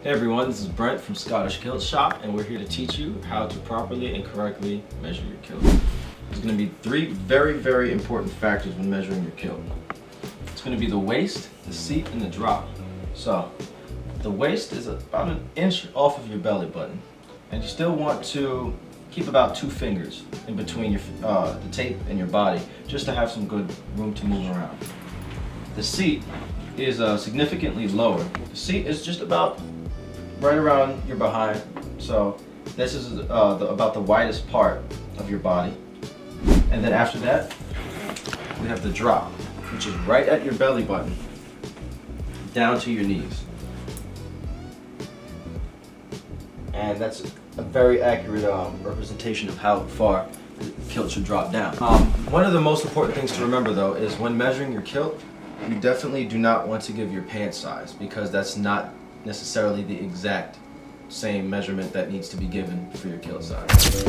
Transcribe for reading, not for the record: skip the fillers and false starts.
Hey everyone, this is Brent from Scottish Kilt Shop, and we're here to teach you how to properly and correctly measure your kilt. There's going to be three very important factors when measuring your kilt. It's going to be the waist, the seat, and the drop. So, the waist is about an inch off of your belly button, and you still want to keep about 2 fingers in between your, the tape and your body, just to have some good room to move around. The seat is significantly lower. The seat is just about right around your behind, so this is about the widest part of your body. And then after that, we have the drop, which is right at your belly button, down to your knees. And that's a very accurate representation of how far the kilt should drop down. One of the most important things to remember though is when measuring your kilt, you definitely do not want to give your pant size, because that's not necessarily the exact same measurement that needs to be given for your kilt size.